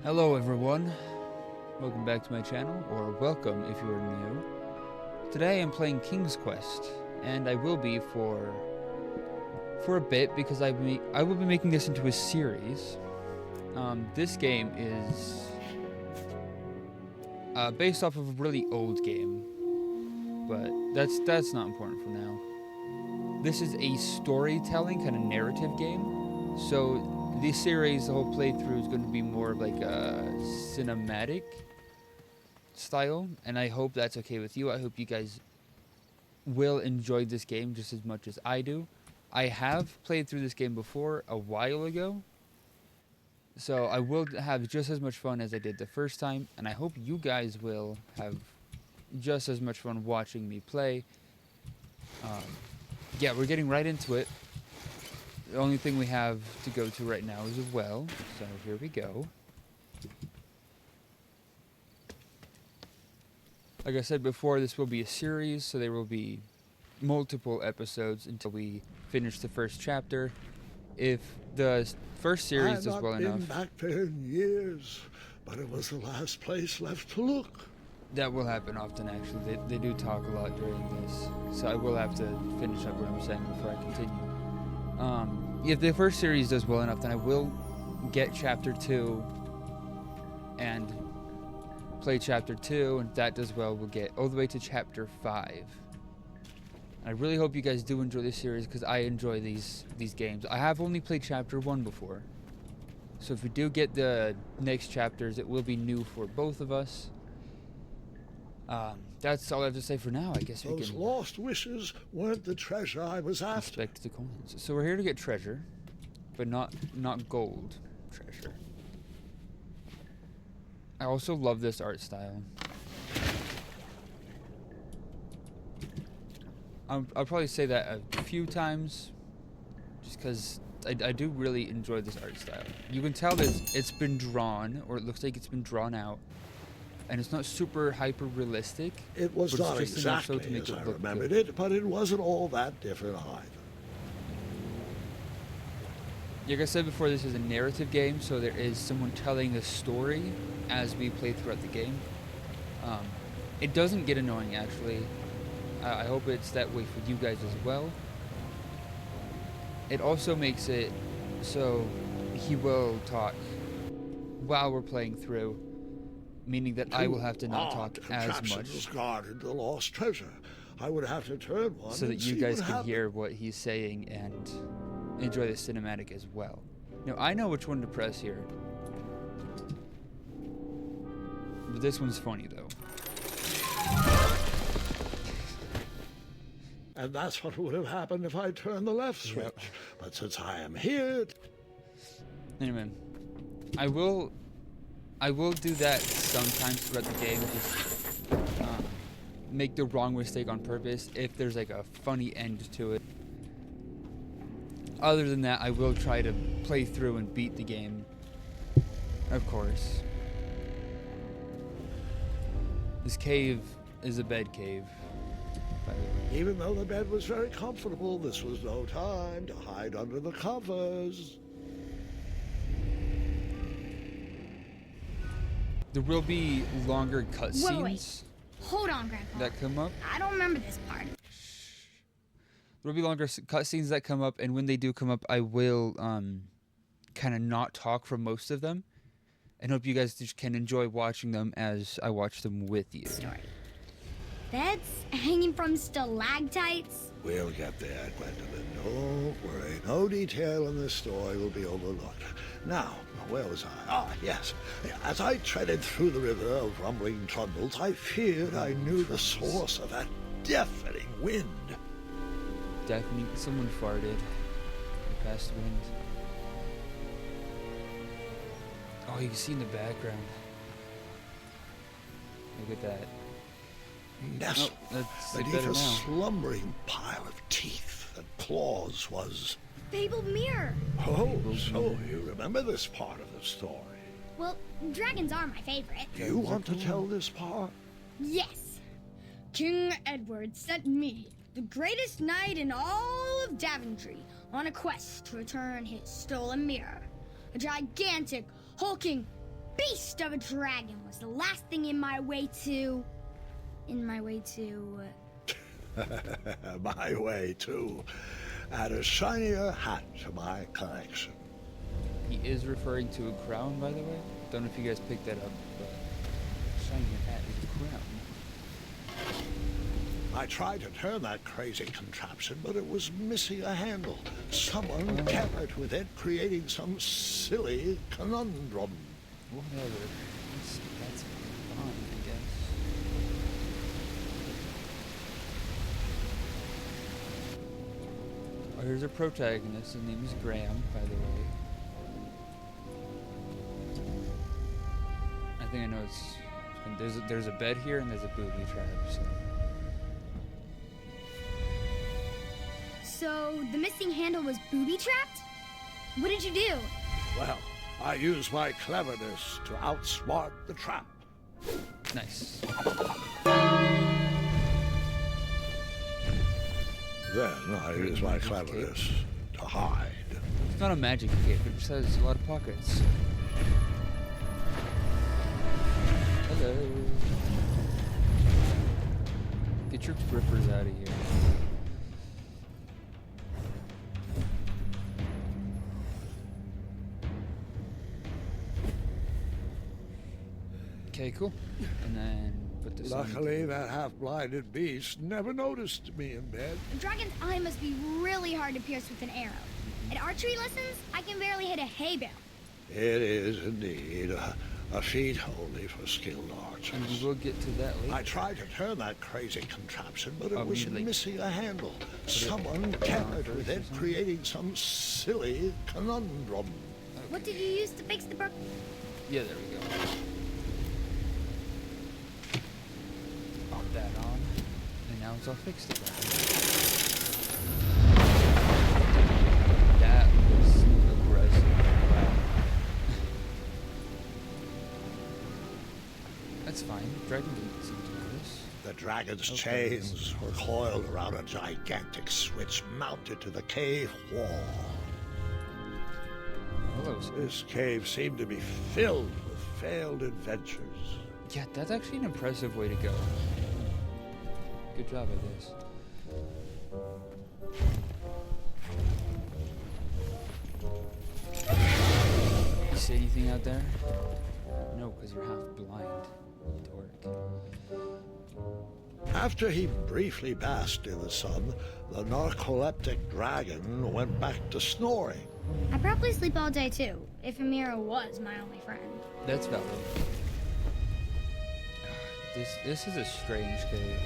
Hello everyone, welcome back to my channel, or welcome if you are new. Today I'm playing King's Quest, and I will be for a bit because I will be making this into a series. This game is based off of a really old game, but that's not important for now. This is a storytelling kind of narrative game, so this series, the whole playthrough is going to be more of like a cinematic style, and I hope that's okay with you. I hope you guys will enjoy this game just as much as I do. I have played through this game before a while ago, so I will have just as much fun as I did the first time, and I hope you guys will have just as much fun watching me play. Yeah, we're getting right into it. The only thing we have to go to right now is a well, so here we go. Like I said before, this will be a series, so there will be multiple episodes until we finish the first chapter. If the first series does well enough... I've not been back there in years, but it was the last place left to look. That will happen often, actually. They do talk a lot during this, so I will have to finish up what I'm saying before I continue. If the first series does well enough, then I will get Chapter 2 and play Chapter 2, and if that does well, we'll get all the way to Chapter 5. And I really hope you guys do enjoy this series, because I enjoy these games. I have only played Chapter 1 before, so if we do get the next chapters, it will be new for both of us. That's all I have to say for now. I guess we can... Those lost wishes weren't the treasure I was after. Inspect the coins. So we're here to get treasure, but not gold treasure. I also love this art style. I'll probably say that a few times, just because I do really enjoy this art style. You can tell that it's been drawn, or it looks like it's been drawn out. And it's not super hyper-realistic. It was not exactly as I remembered it, but it wasn't all that different either. Like I said before, this is a narrative game, so there is someone telling the story as we play throughout the game. It doesn't get annoying, actually. I hope it's that way for you guys as well. It also makes it so he will talk while we're playing through, meaning that I will have to not talk as much. Guarded the lost treasure. I would have to turn one so that you guys can hear what he's saying and enjoy the cinematic as well. Now, I know which one to press here. But this one's funny, though. And that's what would have happened if I turned the left switch. Yep. But since I am here... Anyway, I will do that sometimes throughout the game, just make the wrong mistake on purpose if there's like a funny end to it. Other than that, I will try to play through and beat the game, of course. This cave is a bed cave, by the way. Even though the bed was very comfortable, this was no time to hide under the covers. There will be longer cutscenes. Wait. Hold on, Grandpa. That come up. I don't remember this part. There will be longer cutscenes that come up, and when they do come up, I will kind of not talk for most of them, and hope you guys just can enjoy watching them as I watch them with you. Story. Beds hanging from stalactites. We'll get there, Gwendolyn. Don't worry. No detail in this story will be overlooked. Now, where was I? Ah, yes. As I treaded through the river of rumbling trundles, I feared I knew the source of that deafening wind. Deafening? Someone farted. The past wind. Oh, you can see in the background. Look at that. Nestled beneath a slumbering pile of teeth and claws was... Fabled mirror. Oh, so you remember this part of the story? Well, dragons are my favorite. You want to tell this part? Yes. King Edward sent me, the greatest knight in all of Daventry, on a quest to return his stolen mirror. A gigantic, hulking beast of a dragon was the last thing in my way to... My way, too. Add a shinier hat to my collection. He is referring to a crown, by the way. Don't know if you guys picked that up, but shiny hat is a crown. I tried to turn that crazy contraption, but it was missing a handle. Someone tampered with it, creating some silly conundrum. Whatever. That's fun, I guess. Oh, here's our protagonist. His name is Graham, by the way. I think I know it's... There's a bed here and there's a booby trap, so... So, the missing handle was booby-trapped? What did you do? Well, I used my cleverness to outsmart the trap. Nice. Then I used my cleverness to hide. It's not a magic cape, it just has a lot of pockets. Hello. Get your grippers out of here. Okay, cool. And then put this Luckily, that half-blinded beast never noticed me in bed. A dragon's eye must be really hard to pierce with an arrow. At archery lessons, I can barely hit a hay bale. It is indeed a feat only for skilled archers. And we will get to that later. I tried to turn that crazy contraption, but it was we need, like, missing a handle. Someone tampered with it, creating some silly conundrum. Okay. What did you use to fix the broken... Yeah, there we go. Pop that on. And now it's all fixed again. That was aggressive. Wow. That's fine. Dragon didn't seem to notice. The dragon's chains were coiled around a gigantic switch mounted to the cave wall. Hello, sir. This cave seemed to be filled with failed adventures. Yeah, that's actually an impressive way to go. Good job at this. You see anything out there? No, because you're half blind, you dork. After he briefly basked in the sun, the narcoleptic dragon went back to snoring. I probably sleep all day too, if Amira was my only friend. That's valid. This is a strange cave.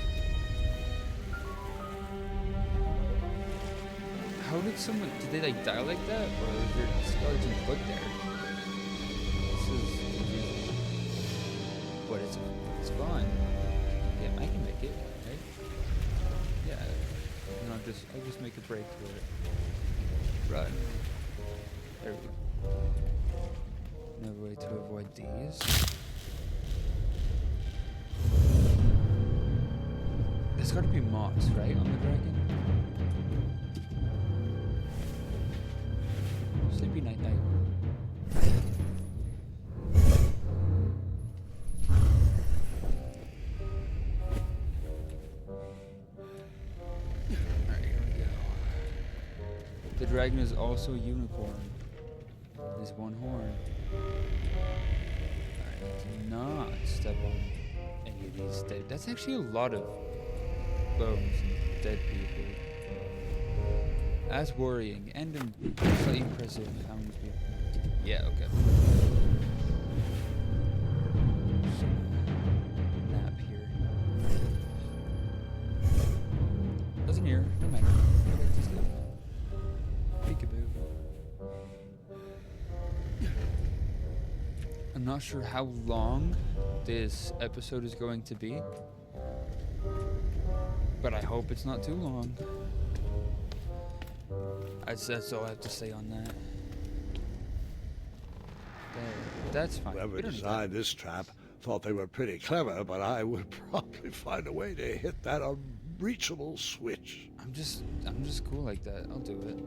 How did they like die like that? Or is there a skeleton foot there? This is confusing. But it's fun. Yeah, I can make it, right? Yeah. And I'll just make a break for it. Run. There we go. No way to avoid these. There's gotta be moss, right, on the dragon? Sleepy night night. Alright, here we go. The dragon is also a unicorn. There's one horn. Alright, do not step on any of these dead. That's actually a lot of bones and dead people. That's worrying and slightly impressive how many people. Yeah, okay. Nap here. Doesn't hear, no matter. Go back to sleep. Peekaboo. I'm not sure how long this episode is going to be, but I hope it's not too long. That's all I have to say on that. That's fine. Whoever designed this trap thought they were pretty clever, but I would probably find a way to hit that unreachable switch. I'm just cool like that. I'll do it.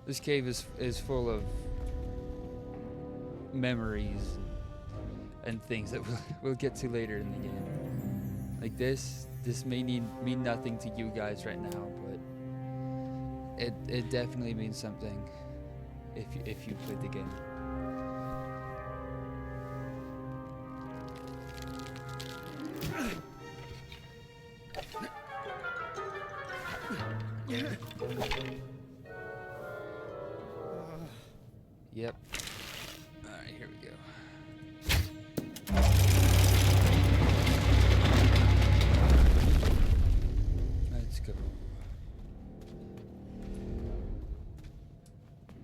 This cave is full of memories and things that we'll get to later in the game. Like this may mean nothing to you guys right now, but it definitely means something if you played the game. Yep. Alright, here we go. Let's go.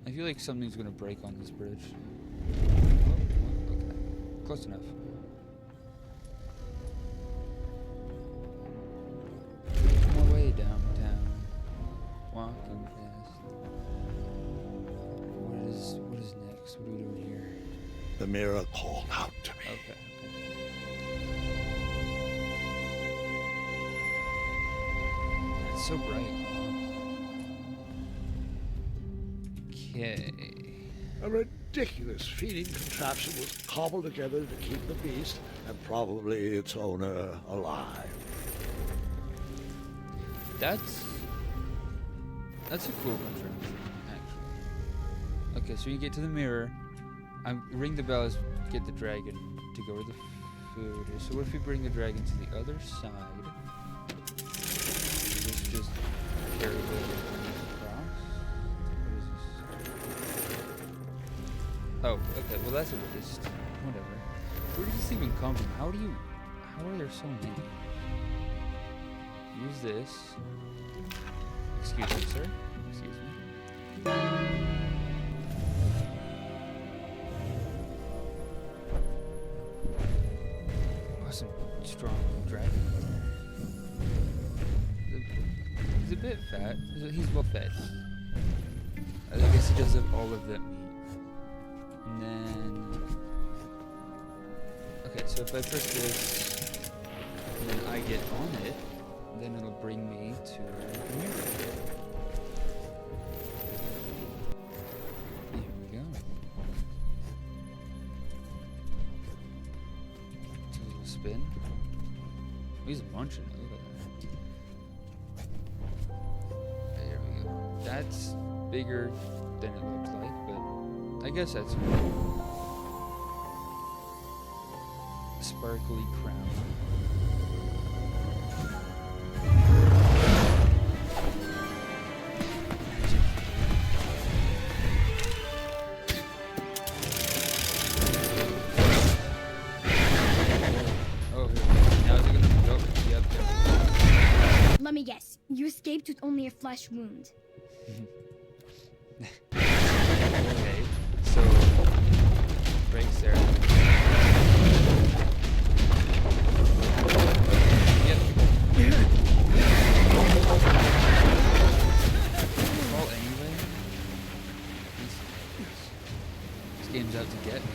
I feel like something's gonna break on this bridge. Oh, okay. Close enough. My way downtown. Walking past. What is next? What are we doing here? The mirror called out to me. Okay. It's so bright. Okay. A ridiculous feeding contraption was cobbled together to keep the beast and probably its owner alive. That's a cool contraption, actually. Okay, so you get to the mirror. Ring the bells, get the dragon to go where the food is. So what if we bring the dragon to the other side? Just carry the across? What is this? Oh, okay, well that's a waste. Whatever. Where did this even come from? How are there so many? Use this. Excuse me, sir. Excuse me. Awesome, strong dragon. He's a bit fat. He's well fed. I guess he does have all of that meat. And then, okay, so if I press this, and then I get on it, then it'll bring me to the mirror. Here we go. It's a little spin. Oh, he's munching. Look at that. There we go. That's bigger than it looks like, but I guess that's sparkly crown. Let me guess. You escaped with only a flesh wound. Okay, so breaks there. Yep. Fall anyway. This game's out to get me.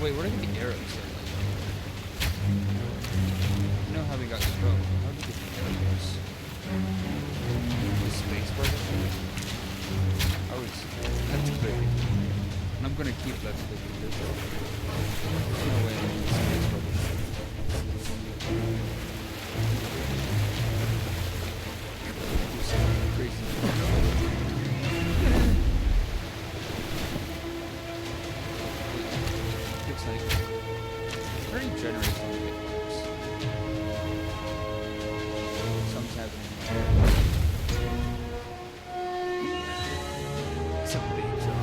Wait, where did the arrows go? You know how we got thrown? How did we get the arrows? The space bar? That's clicking. And I'm gonna keep left clicking this. There's no way I'm the space bar. Do some crazy. Looks like it's very generous on the pictures. Something's happening. Some big jump.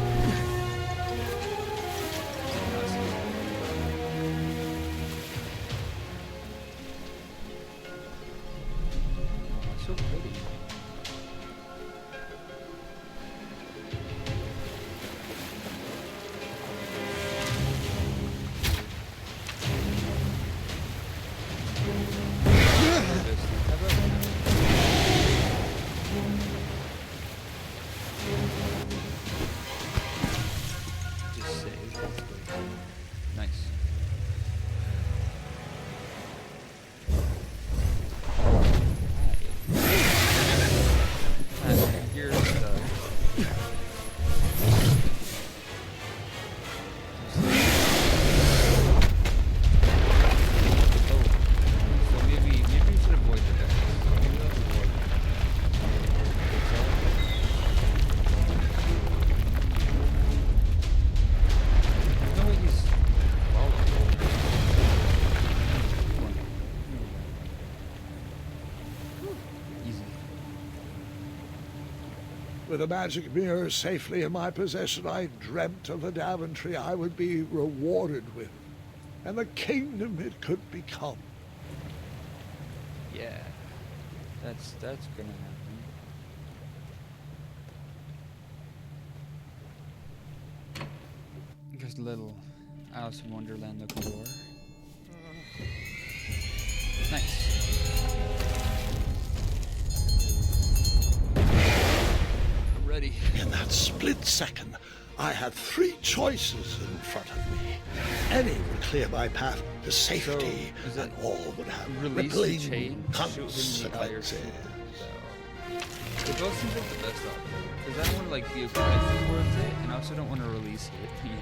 With a magic mirror safely in my possession, I dreamt of the Daventry I would be rewarded with, and the kingdom it could become. Yeah, that's gonna happen. There's a little Alice in Wonderland looking door. Nice. I'm ready. In that split second, I had 3 choices in front of me. Any would clear my path to safety, So, is that and all would have release the rippling chain, shoot him in the fire consequences. It both seems like the best option. Because I don't want to like be aggressive towards it, and I also don't want to release it, you know.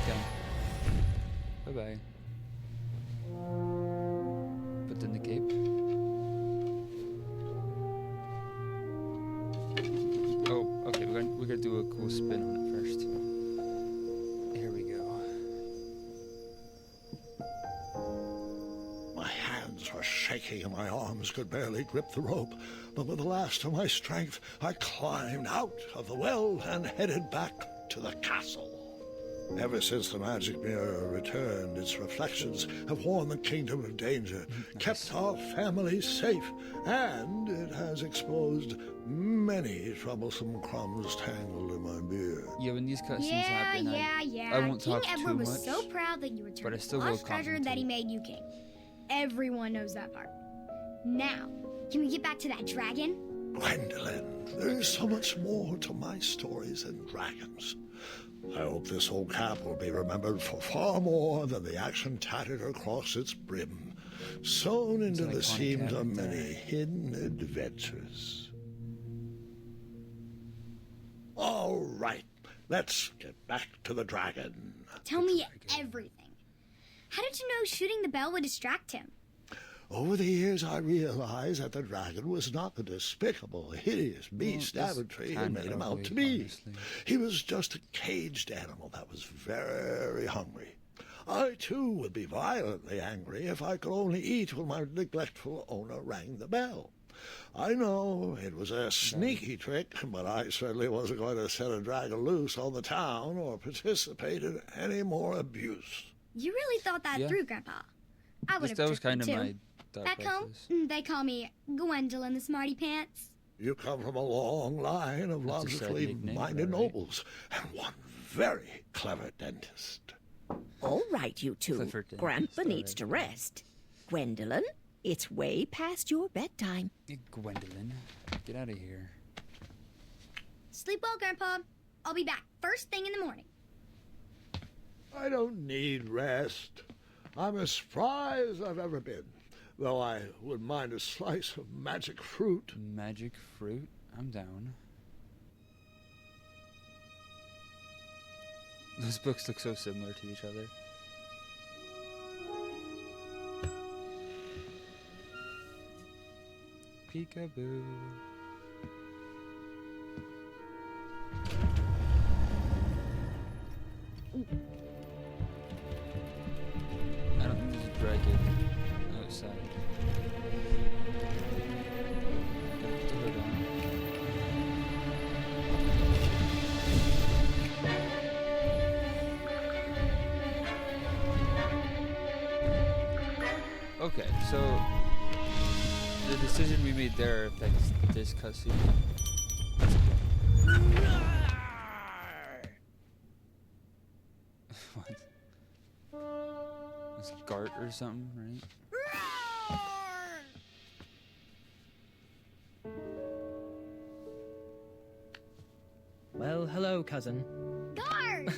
Okay. Bye-bye. Put in the cape. Oh, okay, we're gonna do a cool spin on it first. Here we go. My hands were shaking and my arms could barely grip the rope, but with the last of my strength, I climbed out of the well and headed back to the castle. Ever since the magic mirror returned, its reflections have warned the kingdom of danger, kept our family safe, and it has exposed many troublesome crumbs tangled in my beard. Yeah, when these cutscenes Yeah, happen, yeah. I won't King talk Edward too was much. so proud that you but I returned still the will lost treasure that he commentate. made you king. Everyone knows that part. Now, can we get back to that dragon? Gwendolyn, there's so much more to my stories than dragons. I hope this old cap will be remembered for far more than the action tattered across its brim, sewn into an the iconic seams cap of right there. many hidden adventures. All right, let's get back to the dragon. Tell me everything. How did you know shooting the bell would distract him? Over the years, I realized that the dragon was not the despicable, hideous beast Well, it's Daventry had kinda made him out ugly, to be. honestly. He was just a caged animal that was very hungry. I, too, would be violently angry if I could only eat when my neglectful owner rang the bell. I know it was a sneaky trick, but I certainly wasn't going to set a dragon loose on the town or participate in any more abuse. You really thought that Yeah. through, Grandpa. I would have That was tricked kind you of too. my thought Back home, process. they call me Gwendolyn the Smarty Pants. You come from a long line of That's a sad logically nickname, minded right? nobles, and one very clever dentist. All right, you two. Clifford didn't Grandpa start needs to it. rest. Gwendolyn, it's way past your bedtime. Hey, Gwendolyn, get out of here. Sleep well, Grandpa. I'll be back first thing in the morning. I don't need rest. I'm as spry as I've ever been, though I wouldn't mind a slice of magic fruit. Magic fruit? I'm down. Those books look so similar to each other. Peekaboo. I don't think there's a dragon outside. Put the hood on. Okay, so the decision we made there affects this cutscene. What? It's Gart or something, right? Well, hello, cousin. Guards!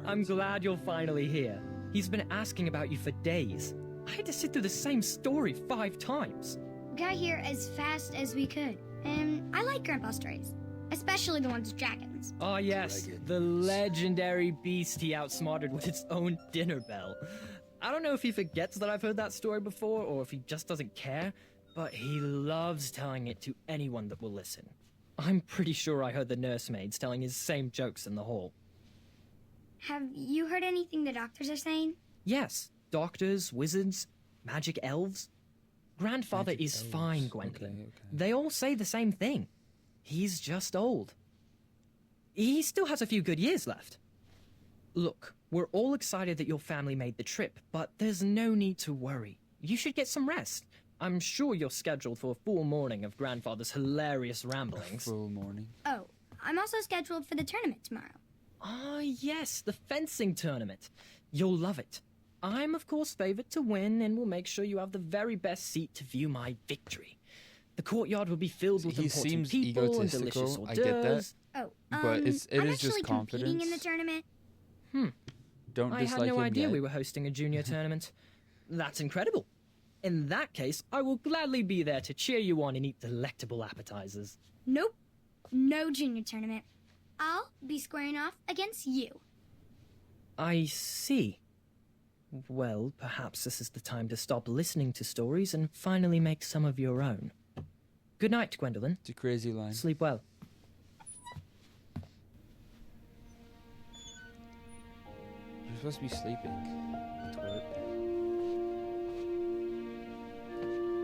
I'm glad you're finally here. He's been asking about you for days. I had to sit through the same story 5 times. We got here as fast as we could, and I like Grandpa's stories, especially the ones with dragons. Ah, yes, the legendary beast he outsmarted with its own dinner bell. I don't know if he forgets that I've heard that story before, or if he just doesn't care, but he loves telling it to anyone that will listen. I'm pretty sure I heard the nursemaids telling his same jokes in the hall. Have you heard anything the doctors are saying? Yes, doctors, wizards, magic elves. Grandfather Magic is elves. fine, Gwendolyn. Okay. They all say the same thing. He's just old. He still has a few good years left. Look, we're all excited that your family made the trip, but there's no need to worry. You should get some rest. I'm sure you're scheduled for a full morning of Grandfather's hilarious ramblings. Full morning. Oh, I'm also scheduled for the tournament tomorrow. Ah, yes, the fencing tournament. You'll love it. I'm, of course, favored to win, and will make sure you have the very best seat to view my victory. The courtyard will be filled with He important seems people and delicious egotistical, hors I get that. d'oeuvres. Oh, But it I'm is actually just competing in the confidence. tournament. Don't I dislike had no him idea yet. we were hosting a junior tournament. That's incredible. In that case, I will gladly be there to cheer you on and eat delectable appetizers. Nope, no junior tournament. I'll be squaring off against you. I see. Well, perhaps this is the time to stop listening to stories and finally make some of your own. Good night, Gwendolyn. It's a crazy line. Sleep well. You're supposed to be sleeping. Twerp.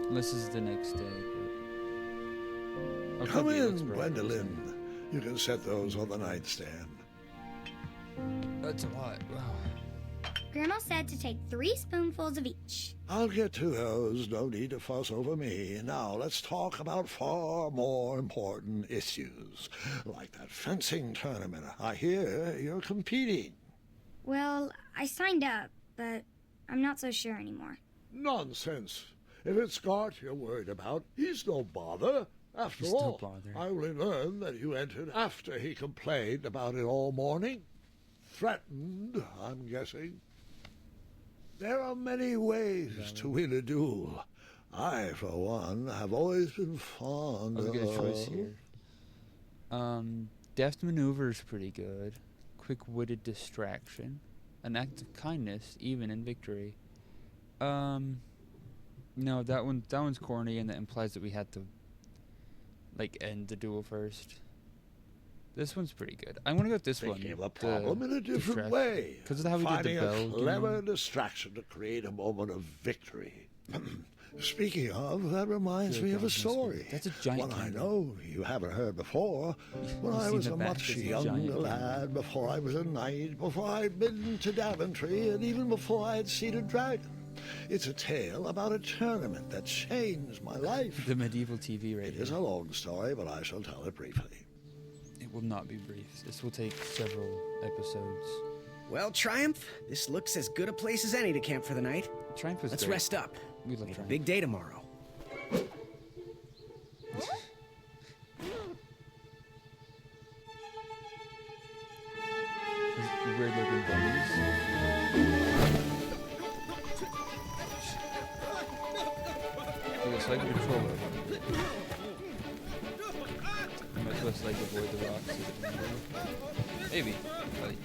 Unless this is the next day. But... Come Okay, it looks in, bright. Gwendolyn. You can set those on the nightstand. That's a lot. Wow. Grandma said to take 3 spoonfuls of each. I'll get to those. No need to fuss over me. Now let's talk about far more important issues, like that fencing tournament. I hear you're competing. Well, I signed up, but I'm not so sure anymore. Nonsense. If it's Scott you're worried about, he's no bother. After He's no all, bother. I only learned that you entered after he complained about it all morning. Threatened, I'm guessing. There are many ways to win a duel. I, for one, have always been fond I'll of... get a choice here. Deft maneuver is pretty good. Quick-witted distraction. An act of kindness, even in victory. No, that one's corny, and that implies that we had to, like, end the duel first. This one's pretty good. I'm gonna go with this Thinking one. of a problem in a different distraction. way. 'Cause of how we did Finding the bell a clever game. distraction to create a moment of victory. Speaking of, that reminds Good me of a God, that's good. story. That's a giant one I candle. know you haven't heard before. When You've I seen was the a back, much it's a younger giant candle. lad, before I was a knight, before I'd been to Daventry, and even before I had seen a dragon. It's a tale about a tournament that changed my life. The medieval TV right It is here. a long story, but I shall tell it briefly. It will not be brief. This will take several episodes. Well, Triumph, this looks as good a place as any to camp for the night. Triumph was Let's great. rest up. We love We have a Triumph. big day tomorrow. These weird looking bunnies. It looks like a controller. Much less like avoid the rocks. Maybe. Like,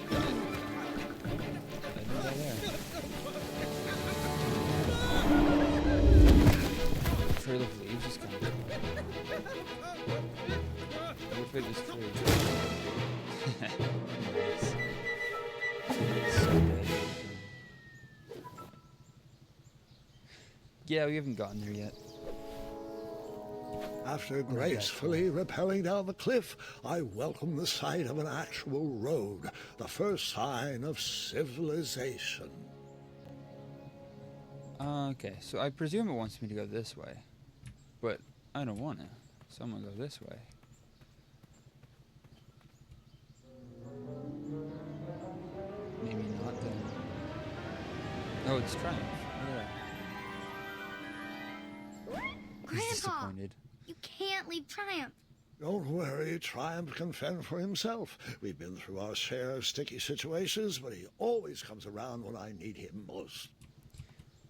I know that there. Trail of leaves is kind of cool. What if it was true? Nice. So good. Yeah, we haven't gotten there yet. After gracefully rappelling down the cliff, I welcome the sight of an actual road, the first sign of civilization. Okay, so I presume it wants me to go this way, but I don't want to, so I'm gonna go this way. Maybe not then. Oh, it's Triumph. Yeah. He's Grandpa, disappointed. you can't leave Triumph. Don't worry, Triumph can fend for himself. We've been through our share of sticky situations, but he always comes around when I need him most.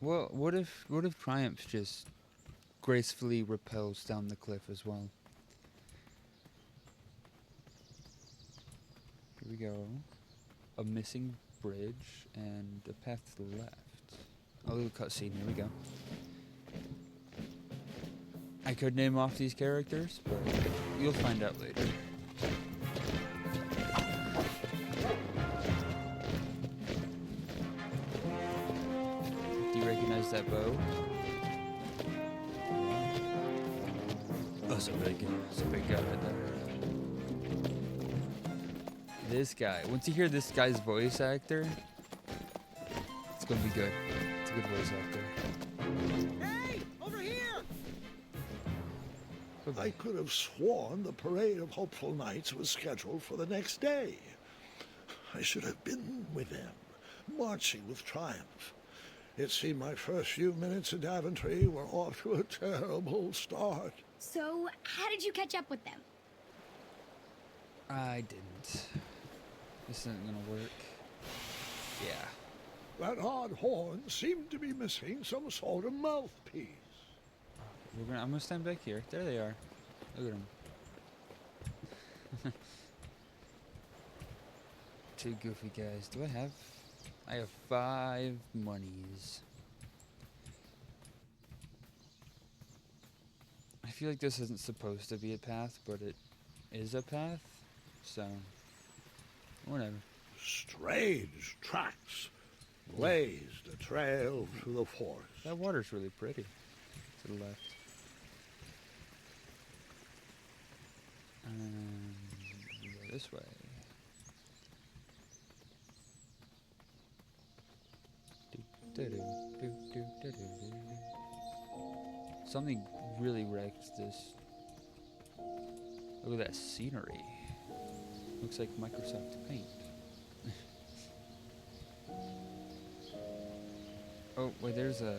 Well, what if Triumph just gracefully rappels down the cliff as well? Here we go. A missing bridge and a path to the left. A little cutscene. Here we go. I could name off these characters, but you'll find out later. Do you recognize that bow? so really good. It's a big guy right there. This guy. Once you hear this guy's voice actor, it's gonna be good. It's a good voice actor. Hey, over here! I could have sworn the parade of hopeful knights was scheduled for the next day. I should have been with them, marching with triumph. It seemed my first few minutes in Daventry were off to a terrible start. So, how did you catch up with them? I didn't. This isn't gonna work. Yeah. That odd horn seemed to be missing some sort of mouthpiece. I'm gonna stand back here. There they are. Look at them. Two goofy guys. Do I have? I have 5 monies. I feel like this isn't supposed to be a path, but it is a path. So, whatever. Strange tracks blazed a trail through the forest. That water's really pretty. To the left. We go this way. Something really wrecked this. Look at that scenery. Looks like Microsoft Paint. Oh, wait, there's a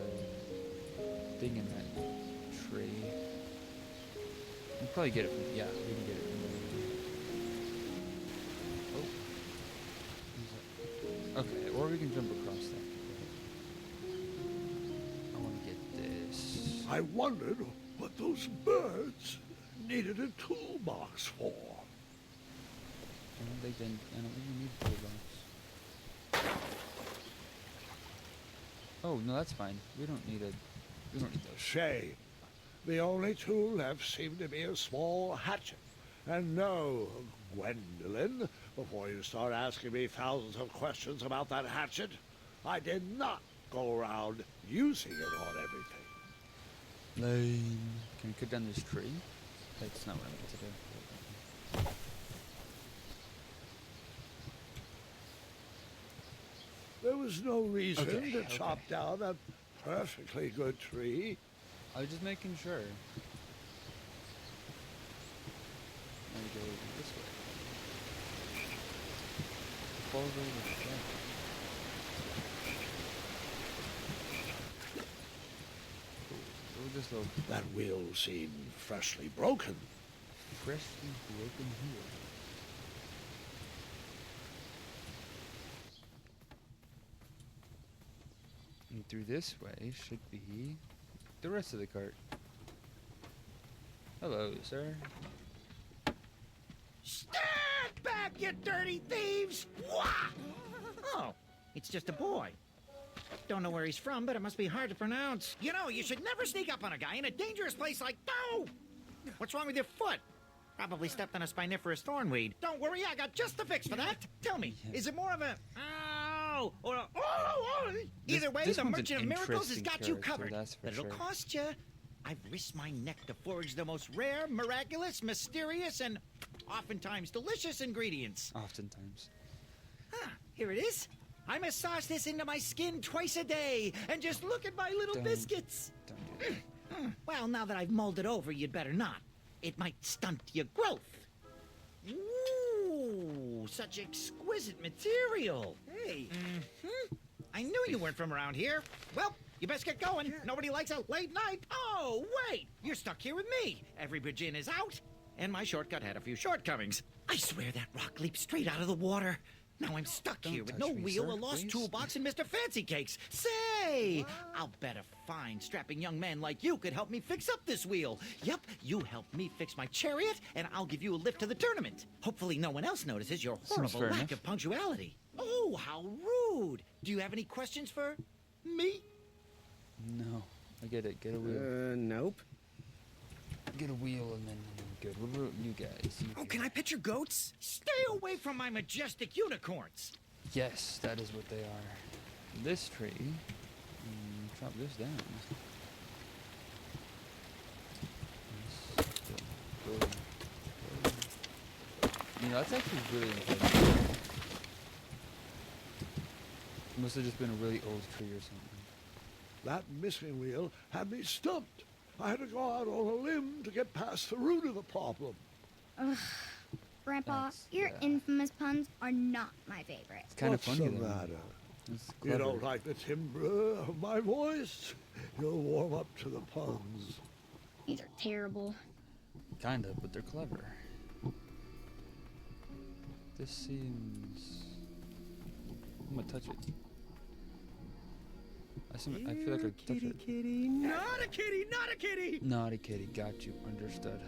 thing in that tree. We'll probably get it from, yeah, we can get it from there. Oh. Okay, or we can jump across that. I want to get this. I wondered what those birds needed a toolbox for. I don't think we need toolbox. Oh, no, that's fine. We don't need those. Shame. The only tool left seemed to be a small hatchet. And no, Gwendolyn, before you start asking me thousands of questions about that hatchet, I did not go around using it on everything. Lame. Can we cut down this tree? That's not what I meant to do. There was no reason Okay, to chop down that perfectly good tree. I was just making sure. Now we go this way. Follow the this little That wheel seemed freshly broken. freshly broken heel. And through this way should be the rest of the cart. Hello, sir. Stand back, you dirty thieves! Wah! Oh, it's just a boy. Don't know where he's from, but it must be hard to pronounce. You know, you should never sneak up on a guy in a dangerous place like... No! What's wrong with your foot? Probably stepped on a spiniferous thornweed. Don't worry, I got just the fix for that. Tell me, is it more of a... Ow! Or a... Oh! Either way, this the one's an Merchant of Miracles has got you interesting covered. character, that's for But it'll sure. cost you. I've risked my neck to forage the most rare, miraculous, mysterious, and oftentimes delicious ingredients. Oftentimes. Here it is. I massage this into my skin twice a day, and just look at my little Don't- biscuits. Don't do that. Well, now that I've mulled it over, you'd better not. It might stunt your growth. Ooh, such exquisite material. Hey. I knew you weren't from around here. Well, you best get going. Nobody likes a late night. Oh, wait. You're stuck here with me. Every bridge in is out, and my shortcut had a few shortcomings. I swear that rock leaped straight out of the water. Now I'm stuck Don't here with touch no me, wheel, sir, a lost please. toolbox, and Mr. Fancy Cakes. Say, I'll bet a fine strapping young man like you could help me fix up this wheel. Yup, you help me fix my chariot, and I'll give you a lift to the tournament. Hopefully no one else notices your Seems horrible fair lack enough. of punctuality. Oh, how rude. Do you have any questions for me? No. I get it. Get a wheel. Nope. Get a wheel and then we're good. What about you guys? Oh, can I pet your goats? Stay away from my majestic unicorns. Yes, that is what they are. This tree. Chop this down. This, You know, that's actually really important. It must have just been a really old tree or something. That missing wheel had me stumped. I had to go out on a limb to get past the root of the problem. Ugh. Grandpa, That's- your yeah. infamous puns are not my favorite. It's kind of What's funny the though. matter? It's You clever. don't like the timbre of my voice? You'll warm up to the puns. These are terrible. Kind of, but they're clever. This seems... I'm gonna touch it. I feel like I touched it. Kitty, not a kitty, not a kitty! Naughty kitty, got you. Understood.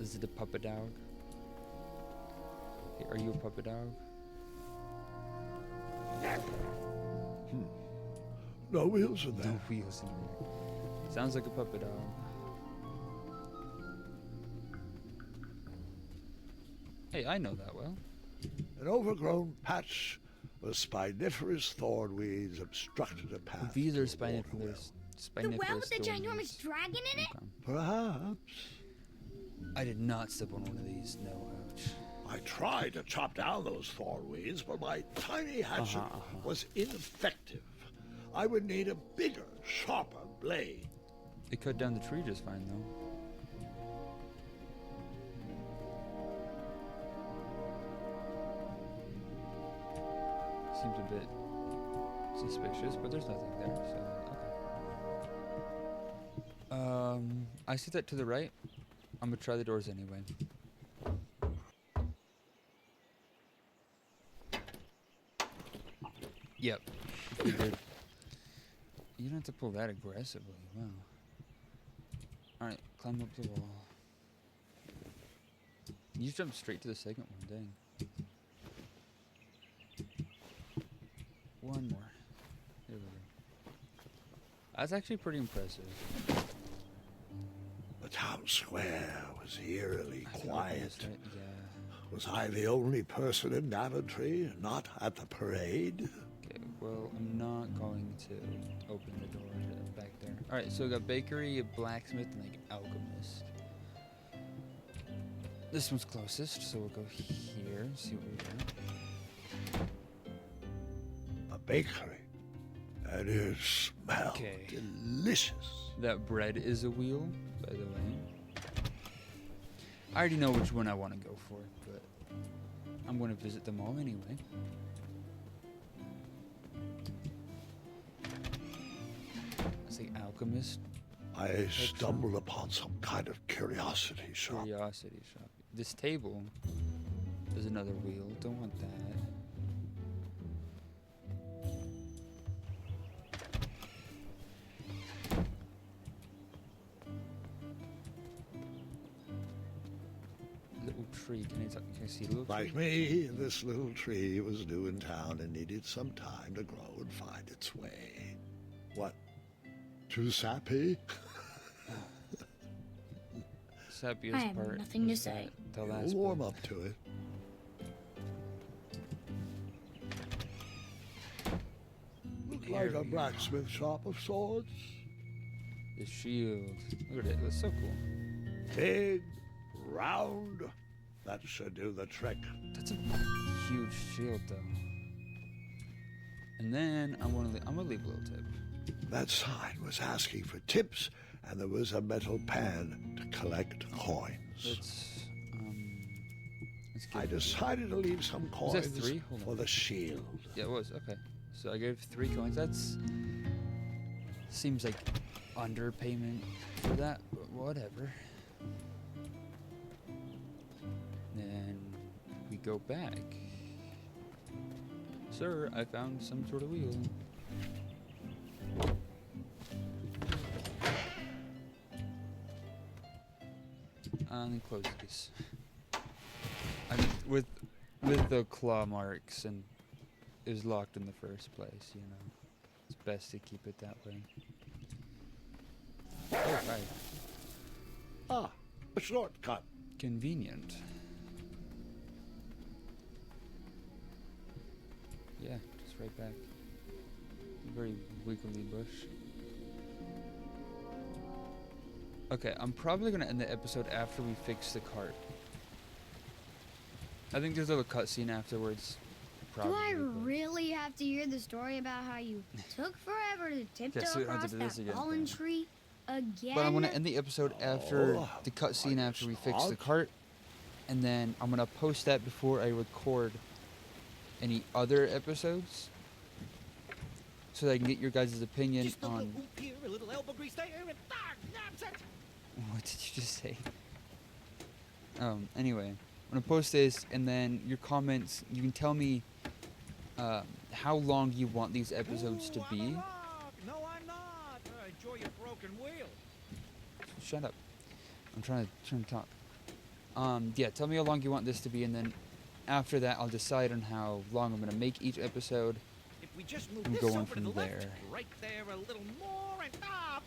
Is it a puppet dog? Hey, are you a puppet dog? No wheels in there. No wheels in there. Sounds like a puppet dog. Hey, I know that well. An overgrown patch of spiniferous thornweeds obstructed a path. These are to the water spiniferous. The well with the thorns. ginormous dragon in it? Okay. well. Perhaps. I did not step on one of these. No, ouch. I tried to chop down those thornweeds, but my tiny hatchet was ineffective. I would need a bigger, sharper blade. It cut down the tree just fine, though. Seems a bit suspicious, but there's nothing there, so okay. I see that to the right. I'm gonna try the doors anyway. Yep. Figured. You don't have to pull that aggressively. Wow. Alright, climb up the wall. You jumped straight to the second one, dang. One more. There we go. That's actually pretty impressive. The town square was eerily I think I got quiet. this right, yeah. Was I the only person in Daventry not at the parade? Okay, well, I'm not going to open the door back there. Alright, so we got bakery, a blacksmith, and like alchemist. This one's closest, so we'll go here and see what we got. A bakery. And it smelled Okay. delicious. That bread is a wheel, by the way. I already know which one I want to go for, but I'm going to visit them all anyway. It's like alchemist I stumbled upon some kind of curiosity shop. curiosity shop. This table is another wheel. Don't want that. Little tree. Can I see the little Like tree? me, this little tree was new in town and needed some time to grow and find its way. What? Too sappy? Sappiest I have part nothing to was say. The last Warm bit. up to it. Look Here like a we blacksmith shop of sorts. The shield. Look at it. That's so cool. Big, round. That should do the trick. That's a huge shield, though. And then I'm gonna leave a little tip. That sign was asking for tips, and there was a metal pan to collect coins. Let's I give decided to leave some Was that coins 3? Hold for on. the shield. Yeah, it was okay. So I gave 3 coins. That's seems like underpayment for that, but whatever. Then we go back. Sir, I found some sort of wheel. And close these. I mean, with the claw marks, and it was locked in the first place, you know. It's best to keep it that way. Oh, right. Ah, a shortcut. Convenient. Yeah, just right back. Very wiggly bush. Okay, I'm probably gonna end the episode after we fix the cart. I think there's a little cutscene afterwards. Do Probably, I but- really have to hear the story about how you took forever to tiptoe Guess we don't have across to do this that again, fallen then. tree again? But I'm gonna end the episode after Oh, the cutscene are after you we fix the smart? cart, and then I'm gonna post that before I record any other episodes, so that I can get your guys' opinion Just a little on. oop here, a little elbow grease there, and nonsense. What did you just say? Anyway, I'm gonna post this, and then your comments. You can tell me how long you want these episodes to Ooh, be. I'm a rock. No, I'm not. Enjoy your broken wheel. Shut up. I'm trying to talk. Yeah, tell me how long you want this to be, and then after that, I'll decide on how long I'm gonna make each episode. If we just move I'm this going over to from the left, there. right there, a little more, and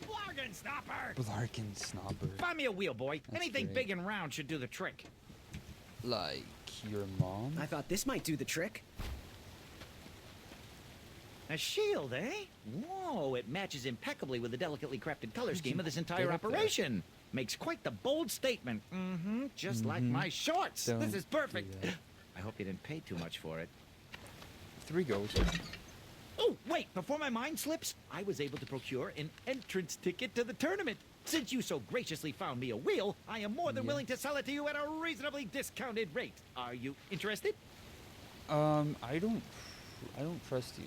bargain snapper. Blarkin Snobber. Find me a wheel, boy. That's Anything great. big and round should do the trick. Like your mom? I thought this might do the trick. A shield, eh? Whoa, it matches impeccably with the delicately crafted color scheme of this entire Get up there. operation. Makes quite the bold statement. Mm-hmm. Just like Mhm. my shorts. Don't This is do perfect. that. I hope you didn't pay too much for it. 3 goals. Oh, wait, before my mind slips, I was able to procure an entrance ticket to the tournament. Since you so graciously found me a wheel, I am more than Yeah. willing to sell it to you at a reasonably discounted rate. Are you interested? I don't trust you.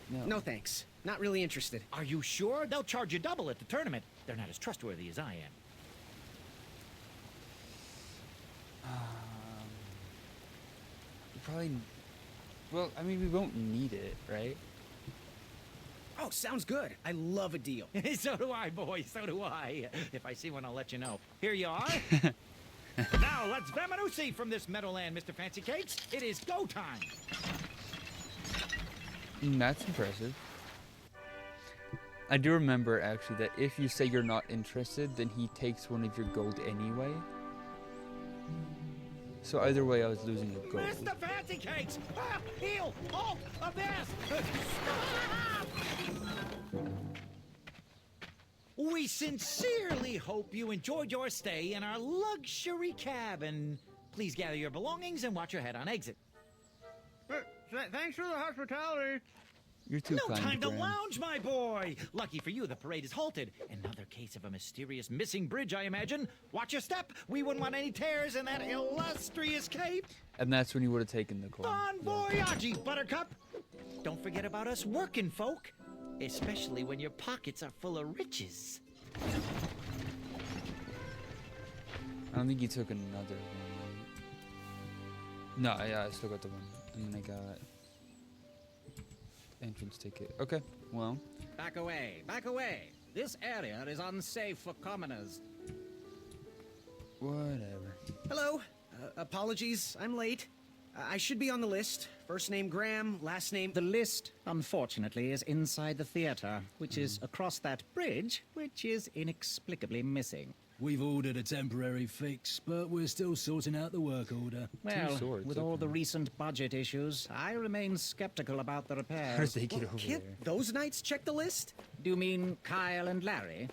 No. No thanks. Not really interested. Are you sure? They'll charge you double at the tournament. They're not as trustworthy as I am. Probably. Well, I mean, we won't need it, right? Oh, sounds good. I love a deal. So do I, boy. So do I. If I see one, I'll let you know. Here you are. Now, let's Vamanusi from this meadowland, Mr. Fancy Cakes. It is go time. That's impressive. I do remember, actually, that if you say you're not interested, then he takes one of your gold anyway. So either way, I was losing the gold. Mr. Fancy Cakes! Ah, heel! Halt! Abyss! Stop! We sincerely hope you enjoyed your stay in our luxury cabin. Please gather your belongings and watch your head on exit. Thanks for the hospitality. You're too No kind, time to Graham. lounge, my boy! Lucky for you, the parade is halted. Another case of a mysterious missing bridge, I imagine. Watch your step. We wouldn't want any tears in that illustrious cape. And that's when you would have taken the coin. Bon voyage, Buttercup! Don't forget about us working folk, especially when your pockets are full of riches. I don't think you took another one. No, yeah, I still got the one. And then I got entrance ticket. Okay, well, Back away, back away. This area is unsafe for commoners. whatever. Hello. Apologies. I'm late. I should be on the list. First name Graham, last name... The list, unfortunately, is inside the theater, which is across that bridge, which is inexplicably missing. We've ordered a temporary fix, but we're still sorting out the work order. Well, swords, with all okay. the recent budget issues, I remain skeptical about the How did repairs. they get over Can't there? those knights check the list? Do you mean Kyle and Larry?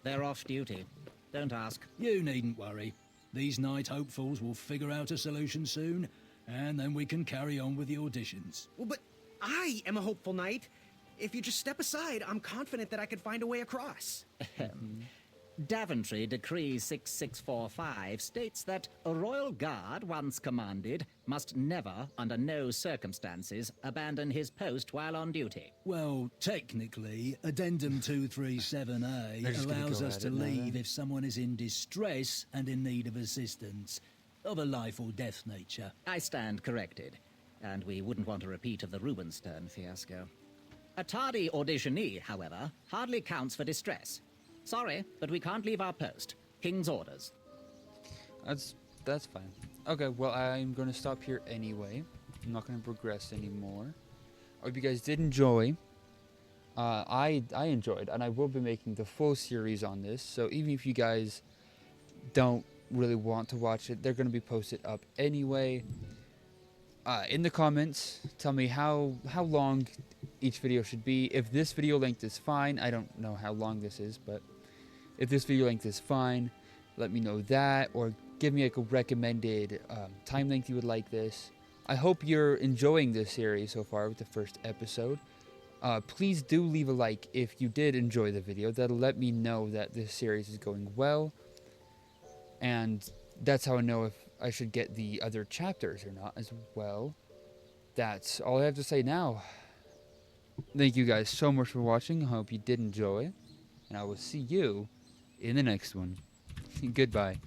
They're off duty. Don't ask. You needn't worry. These night hopefuls will figure out a solution soon, and then we can carry on with the auditions. Well, but I am a hopeful knight. If you just step aside, I'm confident that I could find a way across. Daventry Decree 6645 states that a royal guard once commanded must never, under no circumstances, abandon his post while on duty. Well, technically, Addendum They're 237A just gonna allows go us at to it now, leave then. if someone is in distress and in need of assistance, of a life or death nature. I stand corrected, and we wouldn't want a repeat of the Rubenstern fiasco. A tardy auditionee, however, hardly counts for distress. Sorry, but we can't leave our post. King's orders. That's fine. Okay, well, I'm going to stop here anyway. I'm not going to progress anymore. I hope you guys did enjoy. I enjoyed, and I will be making the full series on this. So even if you guys don't really want to watch it, they're going to be posted up anyway. In the comments, tell me how long each video should be. If this video length is fine, I don't know how long this is, but if this video length is fine, let me know that, or give me like a recommended time length you would like this. I hope you're enjoying this series so far with the first episode. Please do leave a like if you did enjoy the video. That'll let me know that this series is going well. And that's how I know if I should get the other chapters or not as well. That's all I have to say now. Thank you guys so much for watching. I hope you did enjoy. And I will see you in the next one. Goodbye.